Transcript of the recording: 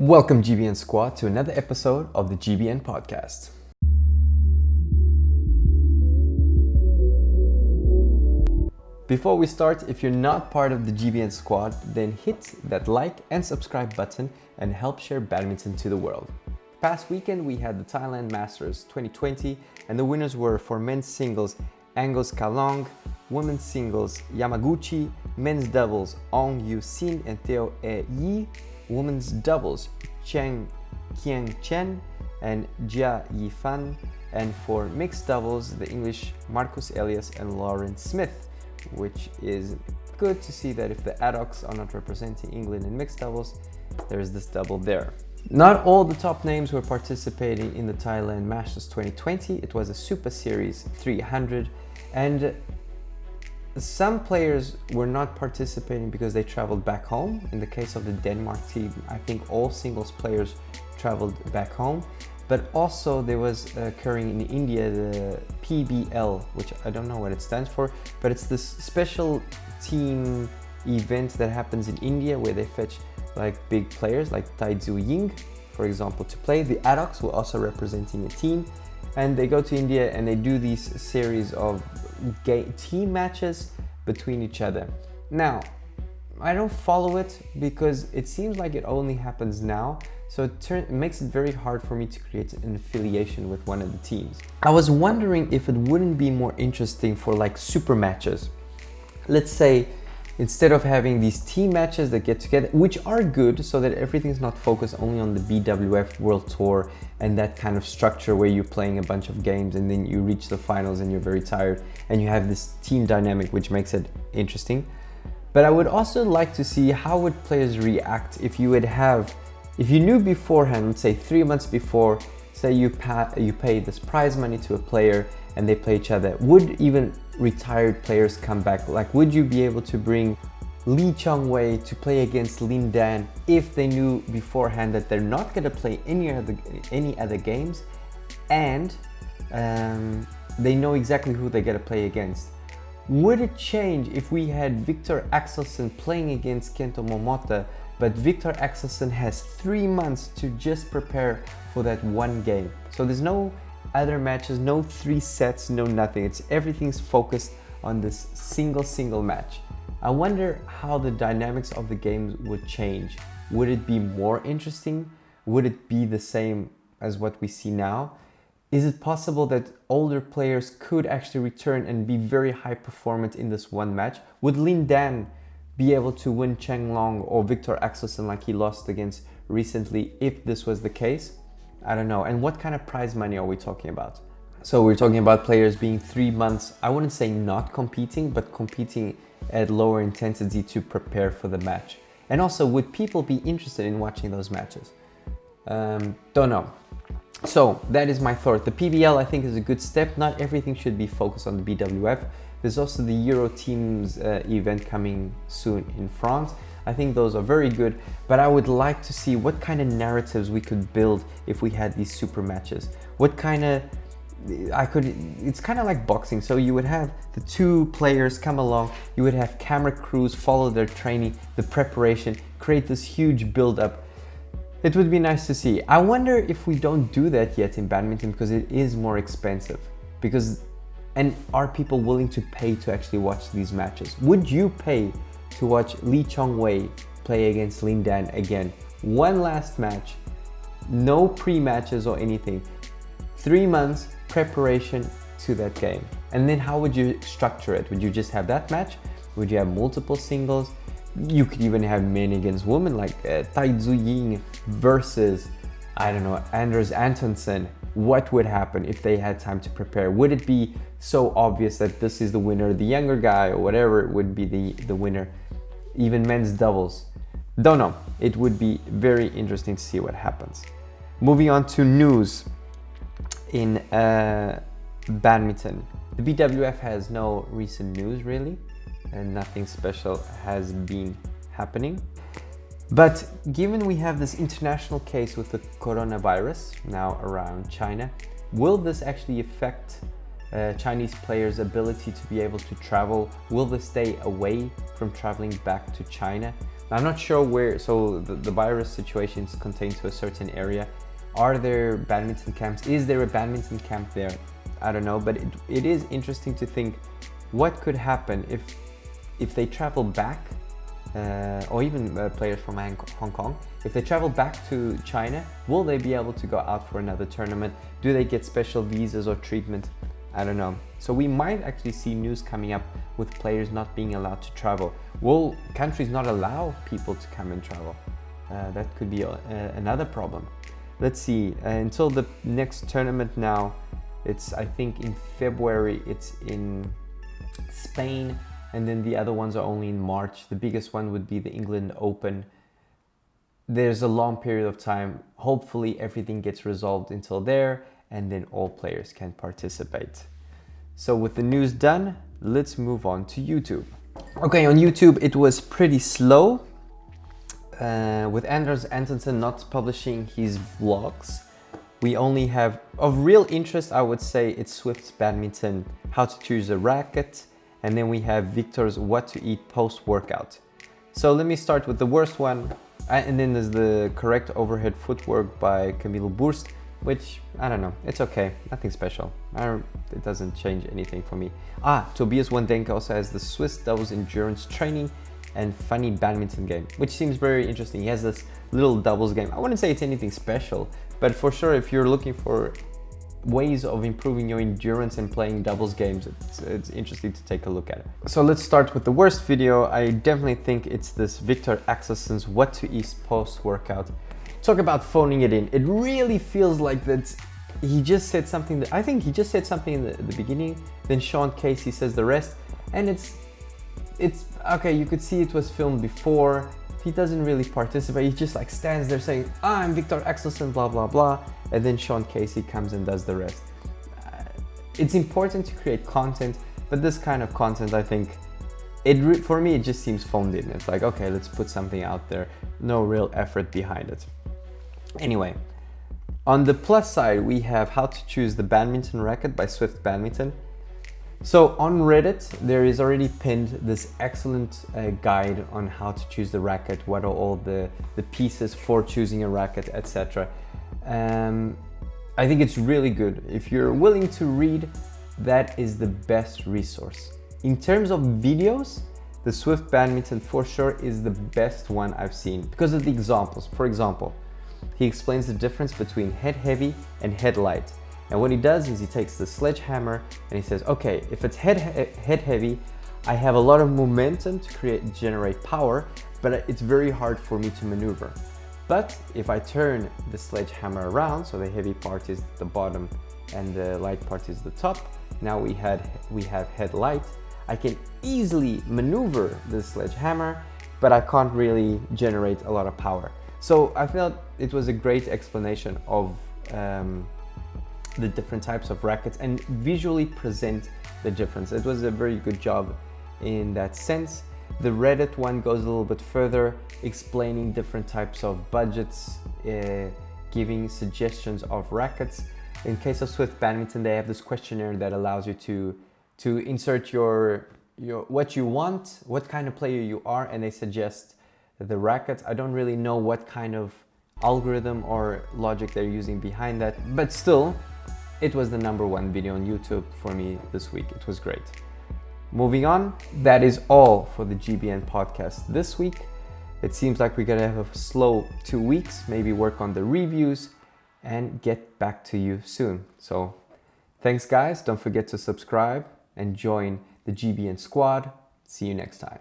Welcome GBN squad to another episode of the GBN podcast. Before we start, if you're not part of the GBN squad, then hit that like and subscribe button and help share badminton to the world. Past weekend we had the Thailand Masters 2020 and the winners were for men's singles Angus Kalong, women's singles Yamaguchi, men's doubles Ong Yu Sin and Theo E Yi, women's doubles Cheng Kiang Chen and Jia Yifan, and for mixed doubles the English Marcus Elias and Lauren Smith, which is good to see that if the adults are not representing England in mixed doubles, there's this double there. Not all the top names were participating in the Thailand Masters 2020. It was a Super Series 300 and some players were not participating because they traveled back home. In the case of the Denmark team, I think all singles players traveled back home. But also there was occurring in India the PBL, which I don't know what it stands for, but it's this special team event that happens in India where they fetch like big players like Tai Tzu Ying, for example, to play. The adults were also representing a team, and they go to India and they do these series of team matches between each other. Now, I don't follow it because it seems like it only happens now, so it makes it very hard for me to create an affiliation with one of the teams. I was wondering if it wouldn't be more interesting for like super matches. Let's say instead of having these team matches that get together, which are good so that everything's not focused only on the BWF World Tour and that kind of structure where you're playing a bunch of games and then you reach the finals and you're very tired and you have this team dynamic which makes it interesting. But I would also like to see how would players react if you knew beforehand, let's say 3 months before, say you pay this prize money to a player and they play each other. Would even retired players come back? Like, would you be able to bring Lee Chong-wei to play against Lin Dan if they knew beforehand that they're not going to play any other games and they know exactly who they're going to play against? Would it change if we had Victor Axelsen playing against Kento Momota, but Victor Axelsen has 3 months to just prepare for that one game? So there's no other matches, no 3 sets, no nothing. Everything's focused on this single match. I wonder how the dynamics of the games would change. Would it be more interesting? Would it be the same as what we see now? Is it possible that older players could actually return and be very high performant in this one match? Would Lin Dan be able to win Cheng Long or Victor Axelsen like he lost against recently if this was the case? I don't know. And what kind of prize money are we talking about? So we're talking about players being 3 months, I wouldn't say not competing, but competing at lower intensity to prepare for the match. And also, would people be interested in watching those matches? Don't know. So that is my thought. The PBL I think is a good step. Not everything should be focused on the BWF. There's also the Euro Teams event coming soon in France. I think those are very good, but I would like to see what kind of narratives we could build if we had these super matches. It's kind of like boxing. So you would have the 2 players come along, you would have camera crews follow their training, the preparation, create this huge build-up. It would be nice to see. I wonder if we don't do that yet in badminton because it is more expensive. And are people willing to pay to actually watch these matches? Would you pay to watch Lee Chong-wei play against Lin Dan again? One last match, no pre-matches or anything. 3 months preparation to that game. And then how would you structure it? Would you just have that match? Would you have multiple singles? You could even have men against women like Tai Tzu Ying versus, I don't know, Anders Antonsen. What would happen if they had time to prepare? Would it be so obvious that this is the winner, the younger guy or whatever would be the winner? Even men's doubles. Don't know. It would be very interesting to see what happens. Moving on to news in badminton. The BWF has no recent news really, and nothing special has been happening. But given we have this international case with the coronavirus now around China, will this actually affect Chinese players' ability to be able to travel? Will they stay away from traveling back to China? I'm not sure where, so the virus situation is contained to a certain area. Are there badminton camps? Is there a badminton camp there? I don't know, but it is interesting to think what could happen if they travel back, or even players from Hong Kong, if they travel back to China, will they be able to go out for another tournament? Do they get special visas or treatment? I don't know. So we might actually see news coming up with players not being allowed to travel. Will countries not allow people to come and travel? That could be another problem. Let's see, until the next tournament now, it's, I think in February, it's in Spain, and then the other ones are only in March. The biggest one would be the England Open. There's a long period of time. Hopefully everything gets resolved until there, and then all players can participate. So with the news done, let's move on to YouTube. Okay, on YouTube it was pretty slow. With Anders Antonsen not publishing his vlogs, we only have, of real interest, I would say it's Swift's Badminton, how to choose a racket, and then we have Victor's what to eat post-workout. So let me start with the worst one, and then there's the correct overhead footwork by Camilo BORST, which, I don't know, it's okay, nothing special. It doesn't change anything for me. Tobias Wandenka also has the Swiss doubles endurance training and funny badminton game, which seems very interesting. He has this little doubles game. I wouldn't say it's anything special, but for sure, if you're looking for ways of improving your endurance and playing doubles games, it's interesting to take a look at it. So let's start with the worst video. I definitely think it's this Viktor Axelsen's what to eat post-workout. Talk about phoning it in. It really feels like that he just said something I think he just said something in the beginning, then Sean Casey says the rest, and it's okay, you could see it was filmed before. He doesn't really participate. He just like stands there saying, I'm Viktor Axelsen, blah, blah, blah. And then Sean Casey comes and does the rest. It's important to create content, but this kind of content, I think, for me, it just seems phoned in. It's like, okay, let's put something out there. No real effort behind it. Anyway, on the plus side, we have how to choose the badminton racket by Swift Badminton. So on Reddit, there is already pinned this excellent guide on how to choose the racket, what are all the pieces for choosing a racket, etc. I think it's really good. If you're willing to read, that is the best resource. In terms of videos, the Swift Badminton for sure is the best one I've seen because of the examples. For example, he explains the difference between head heavy and head light. And what he does is he takes the sledgehammer and he says, okay, if it's head heavy, I have a lot of momentum to generate power, but it's very hard for me to maneuver. But if I turn the sledgehammer around, so the heavy part is the bottom and the light part is the top, now we have head light, I can easily maneuver the sledgehammer, but I can't really generate a lot of power. So I felt it was a great explanation of the different types of rackets and visually present the difference. It was a very good job in that sense. The Reddit one goes a little bit further, explaining different types of budgets, giving suggestions of rackets. In case of Swift Badminton, they have this questionnaire that allows you to insert your what you want, what kind of player you are, and they suggest the rackets. I don't really know what kind of algorithm or logic they're using behind that, but still, it was the #1 video on YouTube for me this week. It was great. Moving on, that is all for the GBN podcast this week. It seems like we're gonna have a slow 2 weeks, maybe work on the reviews and get back to you soon. So thanks guys, don't forget to subscribe and join the GBN squad. See you next time.